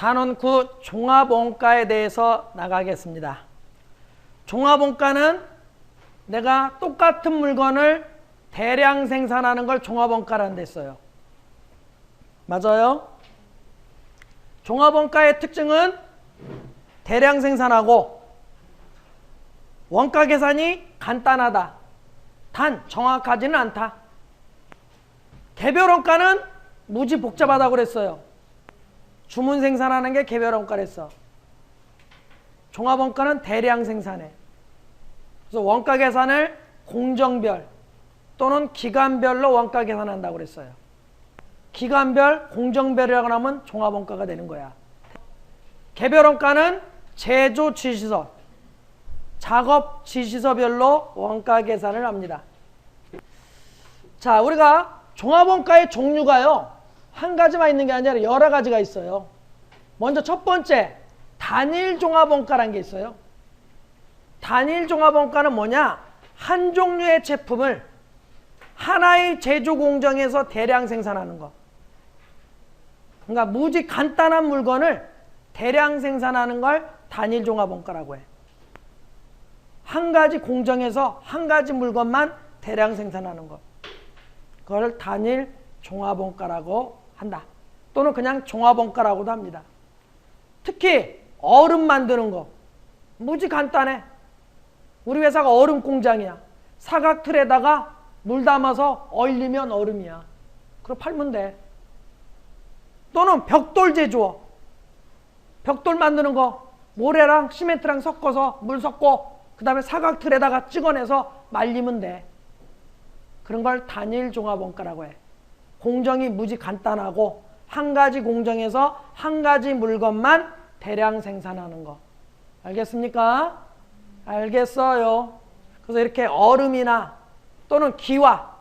단원 9 종합원가에 대해서 나가겠습니다. 종합원가는 내가 똑같은 물건을 대량 생산하는 걸 종합원가라는 데 써요. 맞아요? 종합원가의 특징은 대량 생산하고 원가 계산이 간단하다. 단 정확하지는 않다. 개별원가는 무지 복잡하다고 그랬어요. 주문 생산하는 게 개별원가랬어. 종합원가는 대량 생산해. 그래서 원가 계산을 공정별 또는 기간별로 원가 계산한다고 그랬어요. 기간별, 공정별이라고 하면 종합원가가 되는 거야. 개별원가는 제조 지시서, 작업 지시서별로 원가 계산을 합니다. 자, 우리가 종합원가의 종류가요, 한 가지만 있는 게 아니라 여러 가지가 있어요. 먼저 첫 번째, 단일 종합원가라는 게 있어요. 단일 종합원가는 뭐냐? 한 종류의 제품을 하나의 제조 공정에서 대량 생산하는 거. 그러니까 무지 간단한 물건을 대량 생산하는 걸 단일 종합원가라고 해. 한 가지 공정에서 한 가지 물건만 대량 생산하는 것. 그걸 단일 종합원가라고 한다. 또는 그냥 종합원가라고도 합니다. 특히 얼음 만드는 거 무지 간단해. 우리 회사가 얼음 공장이야. 사각 틀에다가 물 담아서 얼리면 얼음이야. 그럼 팔면 돼. 또는 벽돌 제조업. 벽돌 만드는 거 모래랑 시멘트랑 섞어서 물 섞고 그 다음에 사각 틀에다가 찍어내서 말리면 돼. 그런 걸 단일 종합원가라고 해. 공정이 무지 간단하고 한 가지 공정에서 한 가지 물건만 대량 생산하는 거. 알겠습니까? 알겠어요. 그래서 이렇게 얼음이나 또는 기와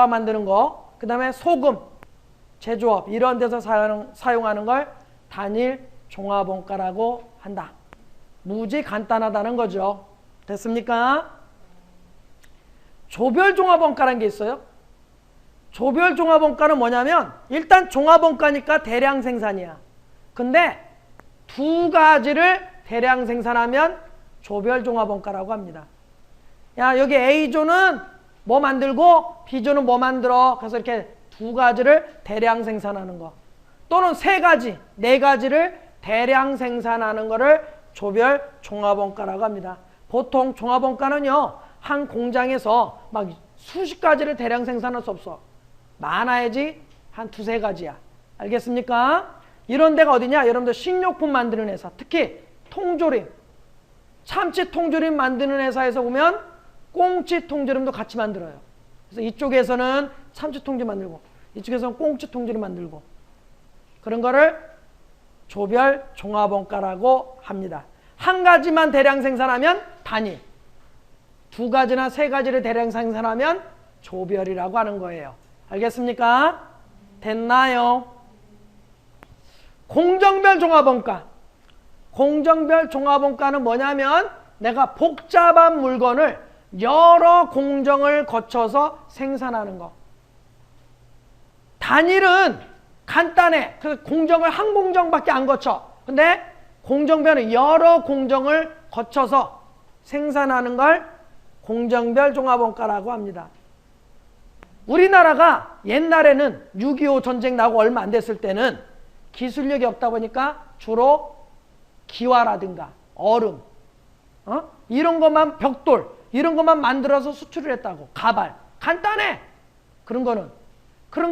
만드는 거, 그 다음에 소금, 제조업 이런 데서 사용하는 걸 단일 종합원가라고 한다. 무지 간단하다는 거죠. 됐습니까? 조별 종합원가라는 게 있어요. 조별 종합원가는 뭐냐면 일단 종합원가니까 대량 생산이야. 근데 두 가지를 대량 생산하면 조별 종합원가라고 합니다. 야, 여기 A조는 뭐 만들고 B조는 뭐 만들어. 그래서 이렇게 두 가지를 대량 생산하는 거. 또는 세 가지, 네 가지를 대량 생산하는 거를 조별 종합원가라고 합니다. 보통 종합원가는요, 한 공장에서 막 수십 가지를 대량 생산할 수 없어. 많아야지 한 두세 가지야. 알겠습니까? 이런 데가 어디냐? 여러분들 식료품 만드는 회사, 특히 통조림, 참치 통조림 만드는 회사에서 보면 꽁치 통조림도 같이 만들어요. 그래서 이쪽에서는 참치 통조림 만들고 이쪽에서는 꽁치 통조림 만들고 그런 거를 조별 종합원가라고 합니다. 한 가지만 대량 생산하면 단위, 두 가지나 세 가지를 대량 생산하면 조별이라고 하는 거예요. 알겠습니까? 됐나요? 공정별 종합원가. 공정별 종합원가는 뭐냐면 내가 복잡한 물건을 여러 공정을 거쳐서 생산하는 거. 단일은 간단해. 그래서 공정을 한 공정밖에 안 거쳐. 근데 공정별은 여러 공정을 거쳐서 생산하는 걸 공정별 종합원가라고 합니다. 우리나라가 옛날에는 6.25 전쟁 나고 얼마 안 됐을 때는 기술력이 없다 보니까 주로 기와라든가 얼음, 이런 것만, 벽돌 이런 것만 만들어서 수출을 했다고. 가발 간단해. 그런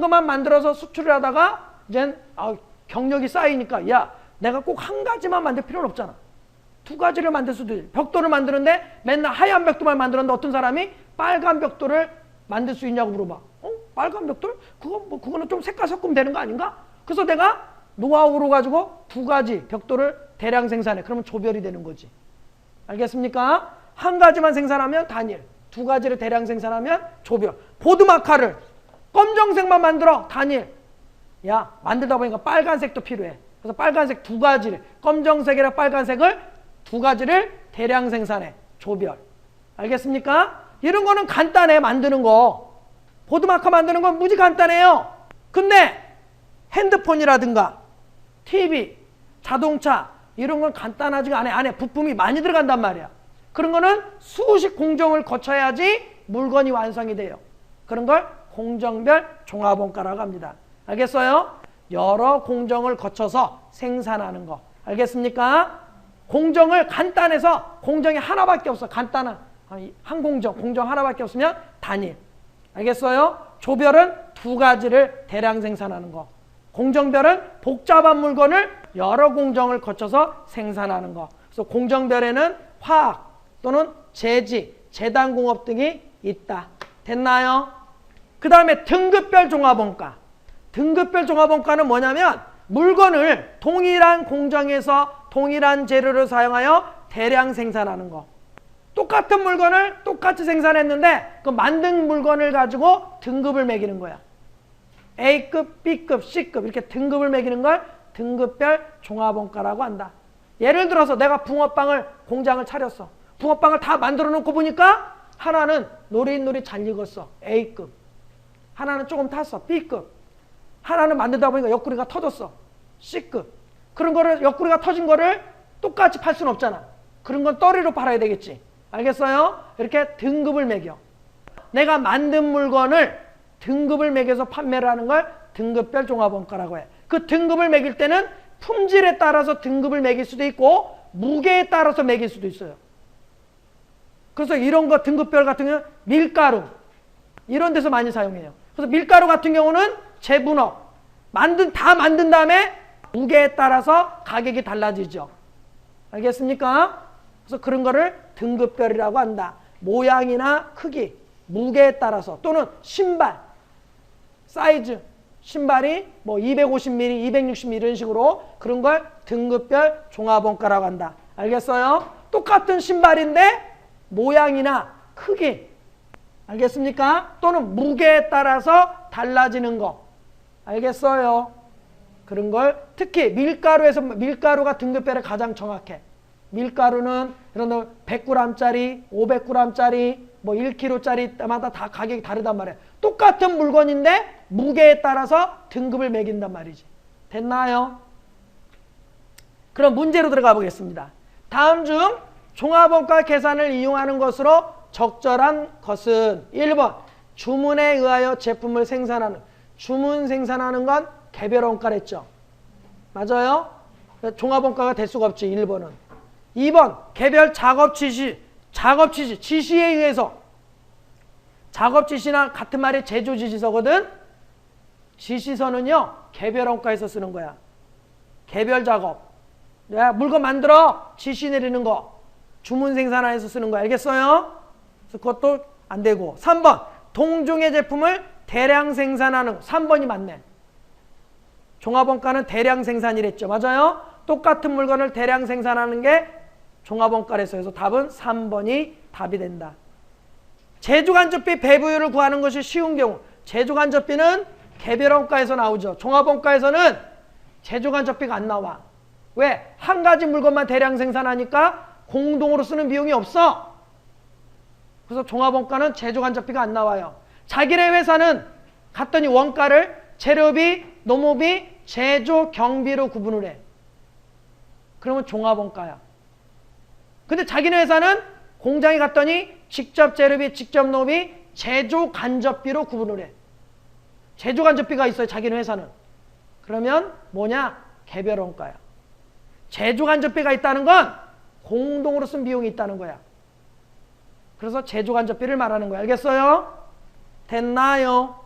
것만 만들어서 수출을 하다가 이제 경력이 쌓이니까 야, 내가 꼭 한 가지만 만들 필요는 없잖아. 두 가지를 만들 수도 있지. 벽돌을 만드는데 맨날 하얀 벽돌만 만들었는데 어떤 사람이 빨간 벽돌을 만들 수 있냐고 물어봐. 빨간 벽돌? 그거는 좀 색깔 섞으면 되는 거 아닌가? 그래서 내가 노하우로 가지고 두 가지 벽돌을 대량 생산해. 그러면 조별이 되는 거지. 알겠습니까? 한 가지만 생산하면 단일, 두 가지를 대량 생산하면 조별. 보드마카를 검정색만 만들어. 단일. 야, 만들다 보니까 빨간색도 필요해. 그래서 빨간색 두 가지를, 검정색이랑 빨간색을 두 가지를 대량 생산해. 조별. 알겠습니까? 이런 거는 간단해. 만드는 거. 보드마카 만드는 건 무지 간단해요. 근데 핸드폰이라든가 TV, 자동차 이런 건 간단하지가 않아. 안에 부품이 많이 들어간단 말이야. 그런 거는 수십 공정을 거쳐야지 물건이 완성이 돼요. 그런 걸 공정별 종합원가라고 합니다. 알겠어요? 여러 공정을 거쳐서 생산하는 거. 알겠습니까? 공정을 간단해서 공정이 하나밖에 없어. 간단한 한 공정 하나밖에 없으면 단일. 알겠어요? 조별은 두 가지를 대량 생산하는 거. 공정별은 복잡한 물건을 여러 공정을 거쳐서 생산하는 거. 그래서 공정별에는 화학 또는 제지, 제단공업 등이 있다. 됐나요? 그 다음에 등급별 종합원가. 등급별 종합원가는 뭐냐면 물건을 동일한 공정에서 동일한 재료를 사용하여 대량 생산하는 거. 똑같은 물건을 똑같이 생산했는데 그 만든 물건을 가지고 등급을 매기는 거야. A급, B급, C급 이렇게 등급을 매기는 걸 등급별 종합원가라고 한다. 예를 들어서 내가 붕어빵을 공장을 차렸어. 붕어빵을 다 만들어 놓고 보니까 하나는 노릿노릿 잘 익었어. A급. 하나는 조금 탔어. B급. 하나는 만들다 보니까 옆구리가 터졌어. C급. 그런 거를 옆구리가 터진 거를 똑같이 팔 수는 없잖아. 그런 건 떨이로 팔아야 되겠지. 알겠어요? 이렇게 등급을 매겨. 내가 만든 물건을 등급을 매겨서 판매를 하는 걸 등급별 종합원가라고 해. 그 등급을 매길 때는 품질에 따라서 등급을 매길 수도 있고 무게에 따라서 매길 수도 있어요. 그래서 이런 거 등급별 같은 경우는 밀가루 이런 데서 많이 사용해요. 그래서 밀가루 같은 경우는 재분업 다 만든 다음에 무게에 따라서 가격이 달라지죠. 알겠습니까? 그래서 그런 거를 등급별이라고 한다. 모양이나 크기, 무게에 따라서 또는 신발, 사이즈, 신발이 뭐 250mm, 260mm 이런 식으로 그런 걸 등급별 종합원가라고 한다. 알겠어요? 똑같은 신발인데 모양이나 크기, 알겠습니까? 또는 무게에 따라서 달라지는 거. 알겠어요? 그런 걸 특히 밀가루가 등급별에 가장 정확해. 밀가루는 이런 100g짜리, 500g짜리, 뭐 1kg짜리 때마다 다 가격이 다르단 말이에요. 똑같은 물건인데 무게에 따라서 등급을 매긴단 말이지. 됐나요? 그럼 문제로 들어가 보겠습니다. 다음 중 종합원가 계산을 이용하는 것으로 적절한 것은 1번 주문에 의하여 제품을 생산하는 주문 생산하는 건 개별원가랬죠. 맞아요? 종합원가가 될 수가 없지. 1번은. 2번 개별 작업 지시 지시에 의해서 작업 지시나 같은 말이 제조 지시서거든. 지시서는요 개별원가에서 쓰는 거야. 개별 작업. 내가 물건 만들어 지시 내리는 거 주문 생산에서 쓰는 거 알겠어요? 그래서 그것도 안 되고 3번 동종의 제품을 대량 생산하는 3번이 맞네. 종합원가는 대량 생산이랬죠. 맞아요? 똑같은 물건을 대량 생산하는 게 종합원가래서 해서 답은 3번이 답이 된다. 제조간접비 배부율을 구하는 것이 쉬운 경우 제조간접비는 개별원가에서 나오죠. 종합원가에서는 제조간접비가 안 나와. 왜? 한 가지 물건만 대량 생산하니까 공동으로 쓰는 비용이 없어. 그래서 종합원가는 제조간접비가 안 나와요. 자기네 회사는 갔더니 원가를 재료비, 노무비, 제조, 경비로 구분을 해. 그러면 종합원가야. 근데 자기네 회사는 공장에 갔더니 직접 재료비, 직접 노비, 제조 간접비로 구분을 해. 제조 간접비가 있어요. 자기네 회사는. 그러면 뭐냐? 개별원가야. 제조 간접비가 있다는 건 공동으로 쓴 비용이 있다는 거야. 그래서 제조 간접비를 말하는 거야. 알겠어요? 됐나요?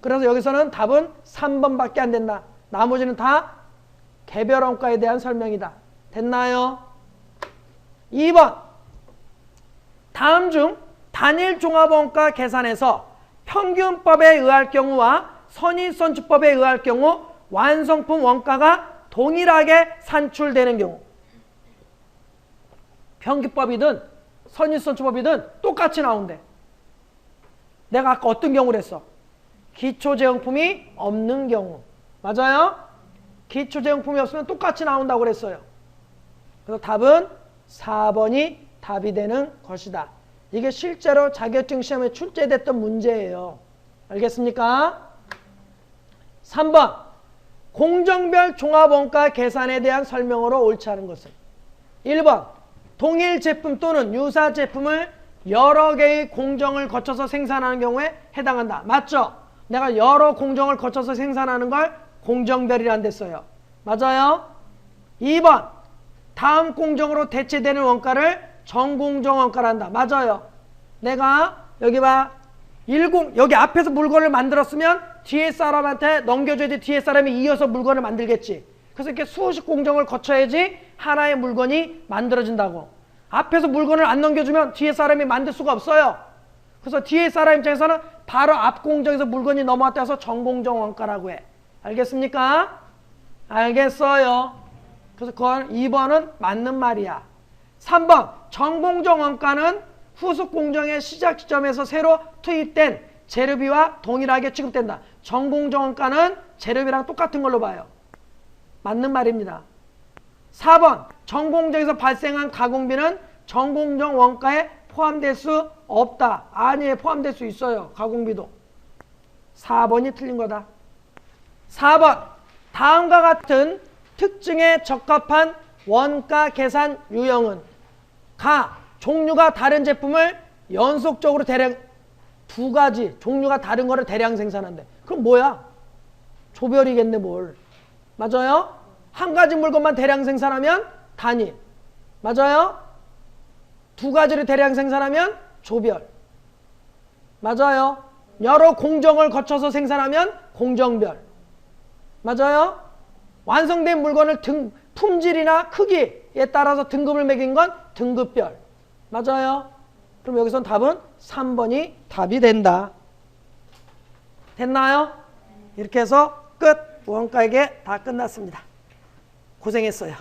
그래서 여기서는 답은 3번밖에 안 된다. 나머지는 다 개별원가에 대한 설명이다. 됐나요? 2번 다음 중 단일 종합원가 계산에서 평균법에 의할 경우와 선의선출법에 의할 경우 완성품 원가가 동일하게 산출되는 경우 평균법이든 선의선출법이든 똑같이 나온대. 내가 아까 어떤 경우를 했어? 기초제형품이 없는 경우. 맞아요? 기초제형품이 없으면 똑같이 나온다고 그랬어요. 그래서 답은 4번이 답이 되는 것이다. 이게 실제로 자격증 시험에 출제됐던 문제예요. 알겠습니까? 3번 공정별 종합원가 계산에 대한 설명으로 옳지 않은 것은 1번 동일 제품 또는 유사 제품을 여러 개의 공정을 거쳐서 생산하는 경우에 해당한다. 맞죠? 내가 여러 공정을 거쳐서 생산하는 걸 공정별이라는 데 써요. 맞아요? 2번 다음 공정으로 대체되는 원가를 전공정 원가라 한다. 맞아요. 내가 여기 봐. 여기 앞에서 물건을 만들었으면 뒤에 사람한테 넘겨줘야 돼. 뒤에 사람이 이어서 물건을 만들겠지. 그래서 이렇게 수십 공정을 거쳐야지 하나의 물건이 만들어진다고. 앞에서 물건을 안 넘겨주면 뒤에 사람이 만들 수가 없어요. 그래서 뒤에 사람 입장에서는 바로 앞 공정에서 물건이 넘어왔다 해서 전공정 원가라고 해. 알겠습니까? 알겠어요. 그래서 그건 2번은 맞는 말이야. 3번 전공정 원가는 후속 공정의 시작 지점에서 새로 투입된 재료비와 동일하게 취급된다. 전공정 원가는 재료비랑 똑같은 걸로 봐요. 맞는 말입니다. 4번 전공정에서 발생한 가공비는 전공정 원가에 포함될 수 없다. 아니에요. 포함될 수 있어요. 가공비도. 4번이 틀린 거다. 4번 다음과 같은 특징에 적합한 원가 계산 유형은 종류가 다른 제품을 연속적으로 대량 두 가지 종류가 다른 거를 대량 생산한대. 그럼 뭐야? 조별이겠네 뭘. 맞아요? 한 가지 물건만 대량 생산하면 단위. 맞아요? 두 가지를 대량 생산하면 조별. 맞아요? 여러 공정을 거쳐서 생산하면 공정별. 맞아요? 완성된 물건을 품질이나 크기에 따라서 등급을 매긴 건 등급별. 맞아요? 그럼 여기선 답은 3번이 답이 된다. 됐나요? 이렇게 해서 끝. 원가 얘기 다 끝났습니다. 고생했어요.